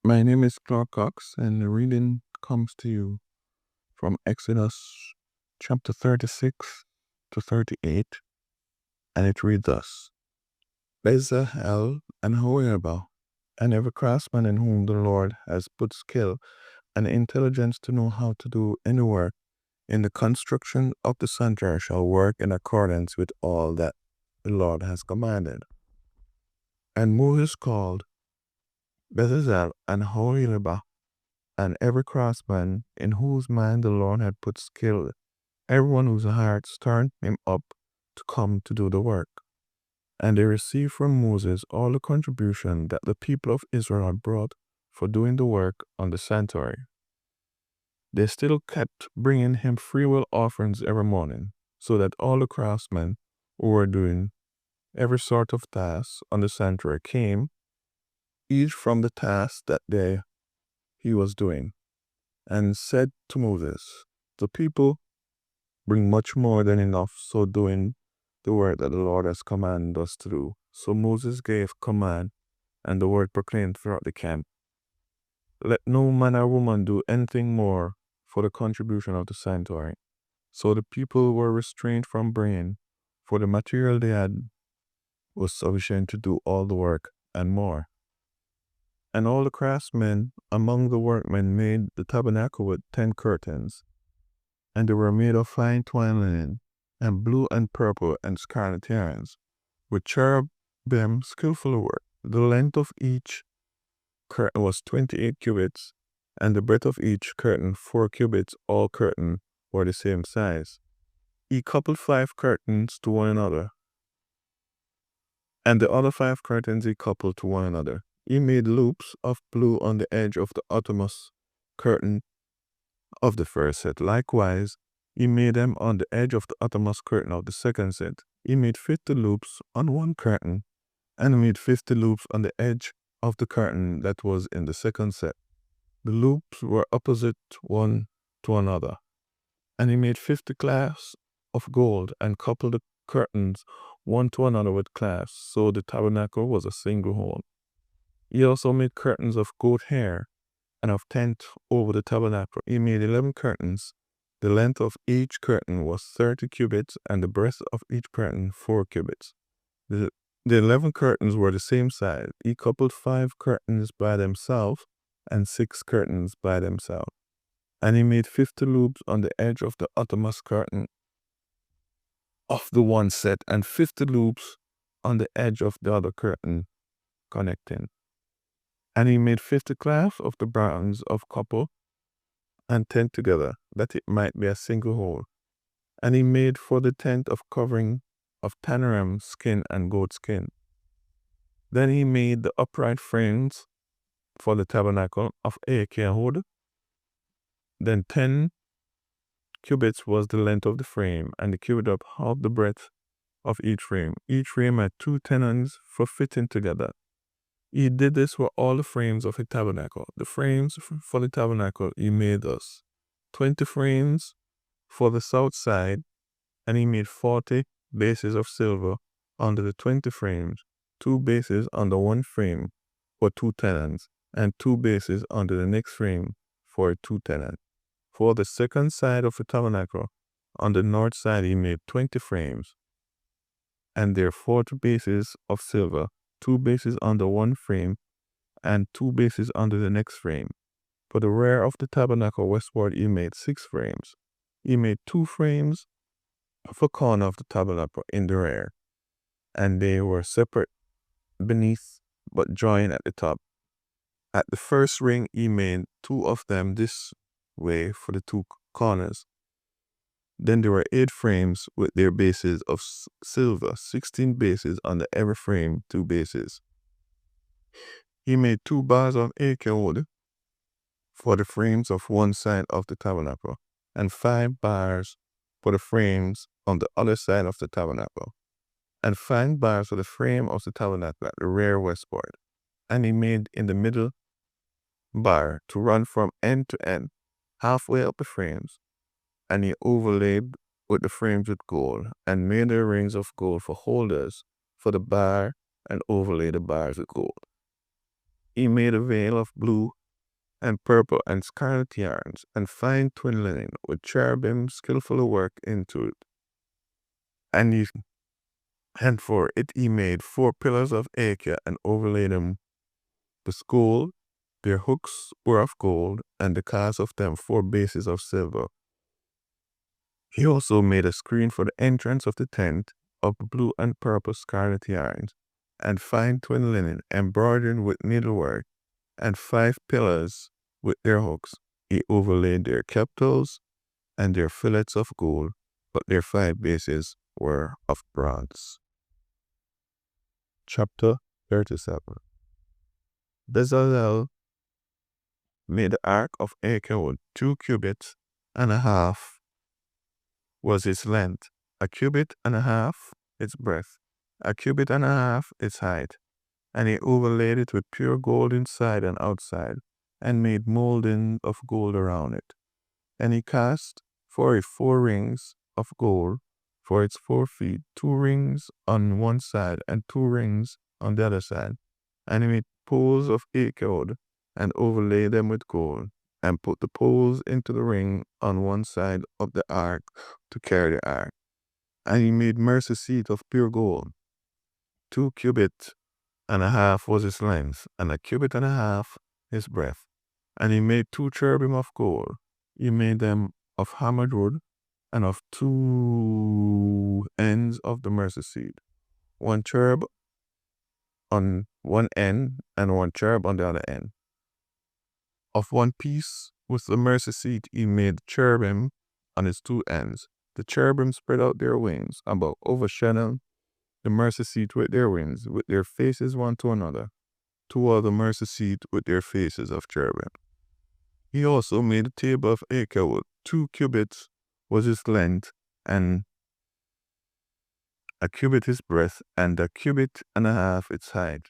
My name is Claude Cox, and the reading comes to you from Exodus chapter 36 to 38, and it reads thus: BIAYL and However, and every craftsman in whom the Lord has put skill and intelligence to know how to do any work in the construction of the sanctuary shall work in accordance with all that the Lord has commanded. And Moses called BIAYL and However, and every craftsman in whose mind the Lord had put skill, everyone whose heart stirred him up to come to do the work. And they received from Moses all the contribution that the people of Israel had brought for doing the work on the sanctuary. They still kept bringing him freewill offerings every morning, so that all the craftsmen who were doing every sort of task on the sanctuary came, each from the task that he was doing, and said to Moses, "The people bring much more than enough, so doing the work that the Lord has commanded us to do." So Moses gave command, and the word proclaimed throughout the camp, "Let no man or woman do anything more for the contribution of the sanctuary." So the people were restrained from bringing, for the material they had was sufficient to do all the work and more. And all the craftsmen among the workmen made the tabernacle with 10 curtains, and they were made of fine twined linen, and blue and purple and scarlet yarns, with cherubim skillful work. The length of each curtain was 28 cubits, and the breadth of each curtain 4 cubits. All curtains were the same size. He coupled 5 curtains to one another, and the other 5 curtains he coupled to one another. He made loops of blue on the edge of the outermost curtain of the first set. Likewise, he made them on the edge of the outermost curtain of the second set. He made 50 loops on one curtain, and made 50 loops on the edge of the curtain that was in the second set. The loops were opposite one to another. And he made 50 clasps of gold, and coupled the curtains one to another with clasps, so the tabernacle was a single whole. He also made curtains of goat hair, and of tent over the tabernacle. He made 11 curtains. The length of each curtain was 30 cubits, and the breadth of each curtain 4 cubits. The 11 curtains were the same size. He coupled 5 curtains by themselves, and 6 curtains by themselves. And he made 50 loops on the edge of the outermost curtain of the one set, and 50 loops on the edge of the other curtain connecting. And he made 50 clasps of the bronze of copper, and tent together, that it might be a single whole. And he made for the tent of covering of tannerim skin and goat skin. Then he made the upright frames for the tabernacle of acacia wood. Then 10 cubits was the length of the frame, and the cubit of half the breadth of each frame. Each frame had 2 tenons for fitting together. He did this for all the frames of the tabernacle. The frames for the tabernacle he made thus: 20 frames for the south side, and he made 40 bases of silver under the 20 frames, 2 bases under one frame for 2 tenons, and 2 bases under the next frame for 2 tenons. For the second side of the tabernacle, on the north side he made 20 frames, and their 40 bases of silver, 2 bases under one frame, and 2 bases under the next frame. For the rear of the tabernacle westward he made 6 frames. He made 2 frames for corner of the tabernacle in the rear, and they were separate beneath, but joined at the top. At the first ring he made 2 of them this way for the 2 corners. Then there were 8 frames with their bases of silver, 16 bases under every frame, 2 bases. He made 2 bars of acacia wood for the frames of one side of the tabernacle, and 5 bars for the frames on the other side of the tabernacle, and 5 bars for the frame of the tabernacle at the rear westward. And he made in the middle bar to run from end to end, halfway up the frames, and he overlaid with the frames with gold, and made the rings of gold for holders for the bar, and overlaid the bars with gold. He made a veil of blue and purple and scarlet yarns, and fine twin linen, with cherubim skillfully worked into it. And for it he made 4 pillars of acacia, and overlaid them with gold. Their hooks were of gold, and the cast of them 4 bases of silver. He also made a screen for the entrance of the tent of blue and purple scarlet yarns, and fine twin linen, embroidered with needlework, and 5 pillars with their hooks. He overlaid their capitals and their fillets of gold, but their 5 bases were of bronze. Chapter 37. Bezalel made the ark of acacia wood. 2 cubits and a half was its length, a cubit and a half its breadth, a cubit and a half its height. And he overlaid it with pure gold inside and outside, and made molding of gold around it. And he cast for it 4 rings of gold for its 4 feet, 2 rings on one side and 2 rings on the other side. And he made poles of acacia wood, and overlaid them with gold, and put the poles into the ring on one side of the ark to carry the ark. And he made mercy seat of pure gold. 2 cubits and a half was its length, and a cubit and a half its breadth. And he made 2 cherubim of gold. He made them of hammered wood, and of 2 ends of the mercy seat, 1 cherub on one end, and 1 cherub on the other end. Of one piece with the mercy seat he made the cherubim on its 2 ends. The cherubim spread out their wings, about overshadowing the mercy seat with their wings, with their faces one to another, toward the mercy seat with their faces of cherubim. He also made a table of acacia wood. 2 cubits was its length, and a cubit its breadth, and a cubit and a half its height.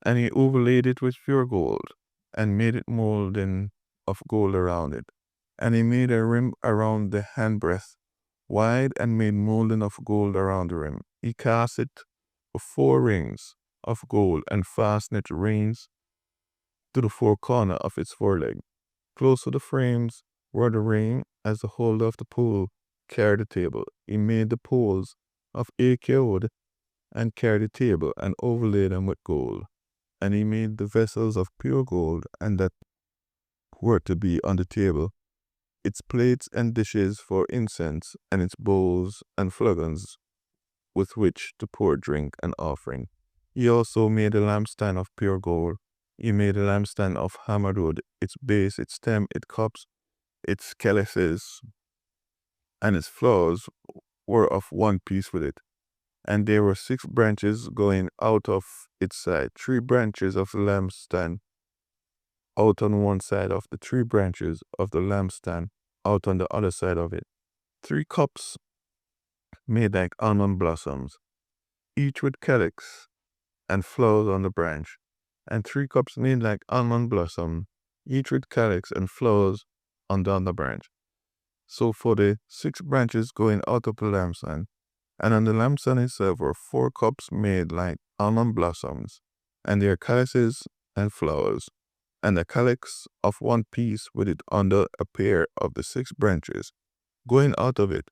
And he overlaid it with pure gold, and made it molding of gold around it. And he made a rim around the handbreadth wide, and made molding of gold around the rim. He cast it with 4 rings of gold, and fastened its rings to the 4 corners of its foreleg. Close to the frames were the ring, as the holder of the pole carried the table. He made the poles of acacia wood, and carried the table, and overlaid them with gold. And he made the vessels of pure gold, and that were to be on the table, its plates and dishes for incense, and its bowls and flagons with which to pour drink and offering. He also made a lampstand of pure gold. He made a lampstand of hammered wood, its base, its stem, its cups, its chalices, and its flowers were of one piece with it. And there were 6 branches going out of its side, 3 branches of the lampstand out on one side of the 3 branches of the lampstand out on the other side of it. 3 cups made like almond blossoms, each with calyx and flowers on the branch, and 3 cups made like almond blossom, each with calyx and flowers on the other branch. So for the 6 branches going out of the lampstand, and on the lampstand itself were 4 cups made like almond blossoms, and their calyxes and flowers, and a calyx of one piece with it under a pair of the 6 branches going out of it.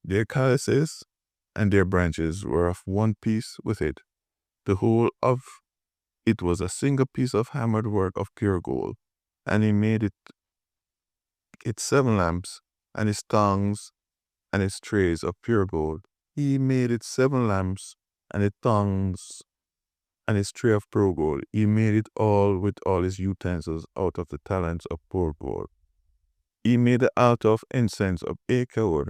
Their calyxes and their branches were of one piece with it. The whole of it was a single piece of hammered work of pure gold. And he made its 7 lamps, and its tongues, and its trays of pure gold. He made its 7 lamps, and its tongues, and its tray of pure gold. He made it all with all his utensils out of the talents of pure gold. He made the altar of incense of acacia wood.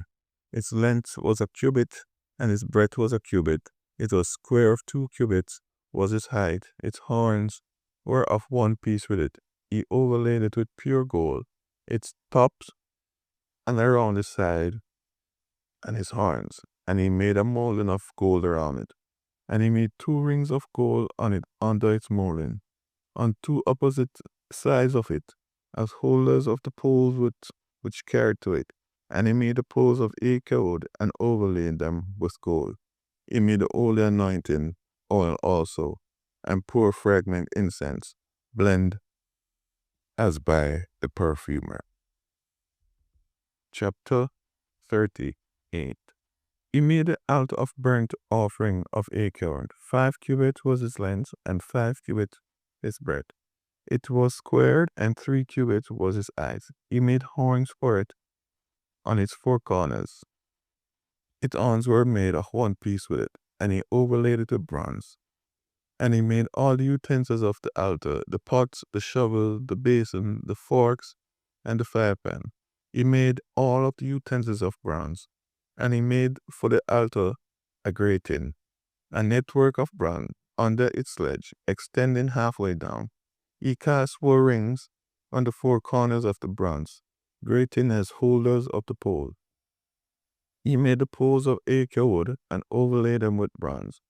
Its length was a cubit, and its breadth was a cubit. It was square of 2 cubits was its height. Its horns were of one piece with it. He overlaid it with pure gold, its tops and around the side, and its horns. And he made a molding of gold around it. And he made 2 rings of gold on it under its molding, on 2 opposite sides of it, as holders of the poles which carried to it. And he made the poles of acacia wood, and overlaid them with gold. He made the holy anointing oil also, and pour fragment incense, blend as by the perfumer. Chapter 38. He made the altar of burnt offering of acorn. 5 cubits was its length, and 5 cubits its breadth. It was squared, and 3 cubits was its height. He made horns for it on its 4 corners. Its horns were made of one piece with it, and he overlaid it with bronze. And he made all the utensils of the altar, the pots, the shovel, the basin, the forks, and the firepan. He made all of the utensils of bronze. And he made for the altar a grating, a network of bronze under its ledge, extending halfway down. He cast 4 rings on the 4 corners of the bronze, grating as holders of the pole. He made the poles of acacia wood and overlaid them with bronze.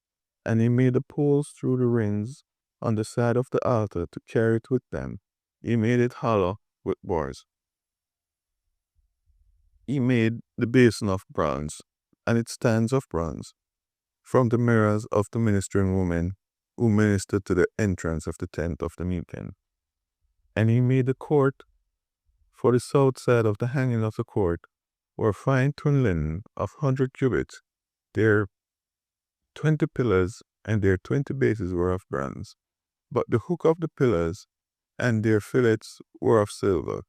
And he made the poles through the rings on the side of the altar to carry it with them. He made it hollow with bars. He made the basin of bronze and its stands of bronze from the mirrors of the ministering women who ministered to the entrance of the tent of the meeting. And he made the court for the south side of the hanging of the court were fine twin linen of 100 cubits. Their 20 pillars and their 20 bases were of bronze, but the hook of the pillars and their fillets were of silver.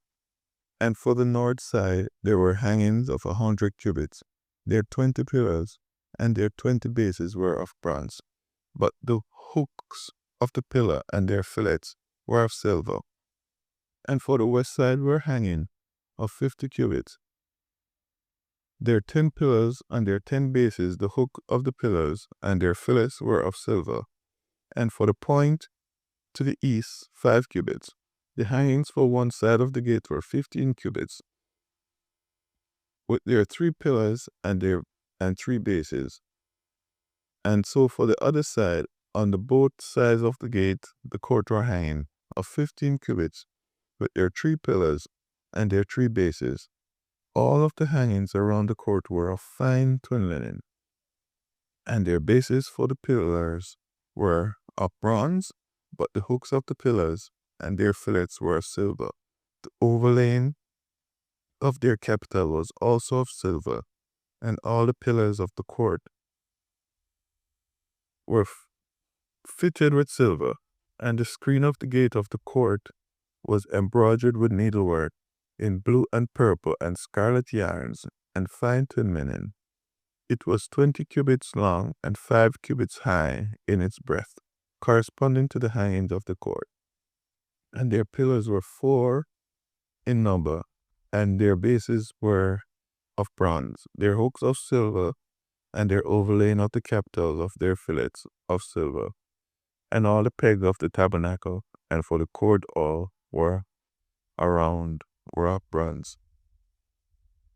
And for the north side there were hangings of 100 cubits. Their 20 pillars and their 20 bases were of bronze, but the hooks of the pillar and their fillets were of silver. And for the west side were hanging of 50 cubits. Their 10 pillars and their 10 bases, the hook of the pillars and their fillets were of silver. And for the point to the east 5 cubits. The hangings for one side of the gate were 15 cubits, with their 3 pillars and 3 bases. And so for the other side, on the both sides of the gate, the court were hanging of 15 cubits, with their 3 pillars and their 3 bases. All of the hangings around the court were of fine twin linen, and their bases for the pillars were of bronze, but the hooks of the pillars and their fillets were of silver. The overlaying of their capital was also of silver, and all the pillars of the court were fitted with silver, and the screen of the gate of the court was embroidered with needlework in blue and purple and scarlet yarns and fine twin linen. It was 20 cubits long and 5 cubits high in its breadth, corresponding to the hangings of the court. And their pillars were 4 in number, and their bases were of bronze, their hooks of silver, and their overlaying of the capitals of their fillets of silver. And all the pegs of the tabernacle and for the court all were around were of bronze.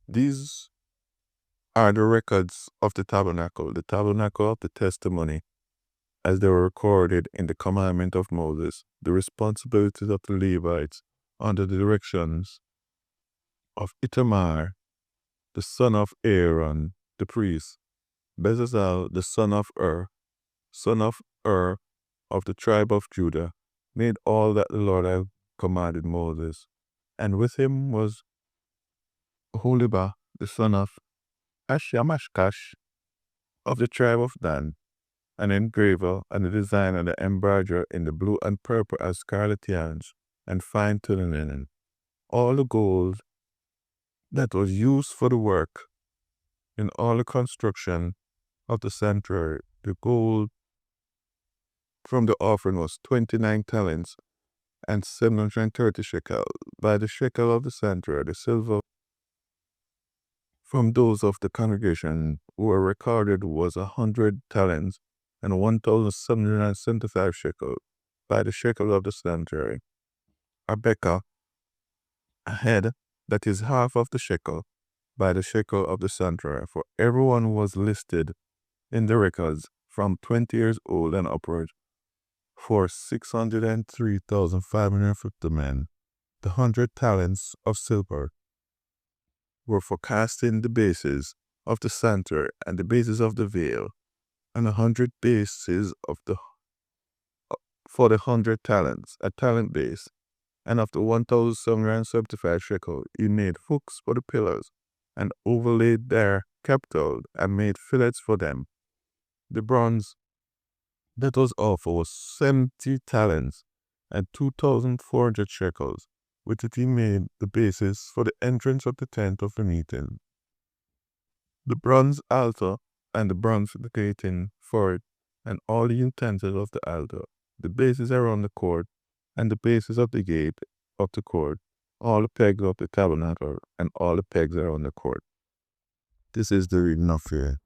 These are the records of the tabernacle of the testimony, as they were recorded in the commandment of Moses, the responsibilities of the Levites under the directions of Itamar, the son of Aaron, the priest, Bezalel, the son of Ur of the tribe of Judah, made all that the Lord had commanded Moses. And with him was Holibah, the son of Ashamashkash, of the tribe of Dan, an engraver and a designer and an embroiderer in the blue and purple as scarlet yarns and fine twin linen. All the gold that was used for the work in all the construction of the sanctuary, the gold from the offering was 29 talents and 730 shekels. By the shekel of the sanctuary, the silver from those of the congregation who were recorded was 100 talents and 1,775 shekels. By the shekel of the sanctuary, a beka, a head, that is half of the shekel, by the shekel of the sanctuary, for everyone was listed in the records from 20 years old and upward, for 603,550 men. The 100 talents of silver were for casting the bases of the sanctuary and the bases of the veil, and 100 bases of the for the 100 talents, a talent base, and of the 1,775 shekel, he made hooks for the pillars, and overlaid their capital, and made fillets for them. The bronze that was offered was 70 talents, and 2,400 shekels. With it he made the basis for the entrance of the tent of the meeting. The bronze altar, and the bronze grating for it, and all the utensils of the altar, the bases around the court, and the bases of the gate of the court, all the pegs of the tabernacle, and all the pegs around the court. This is the reading of here.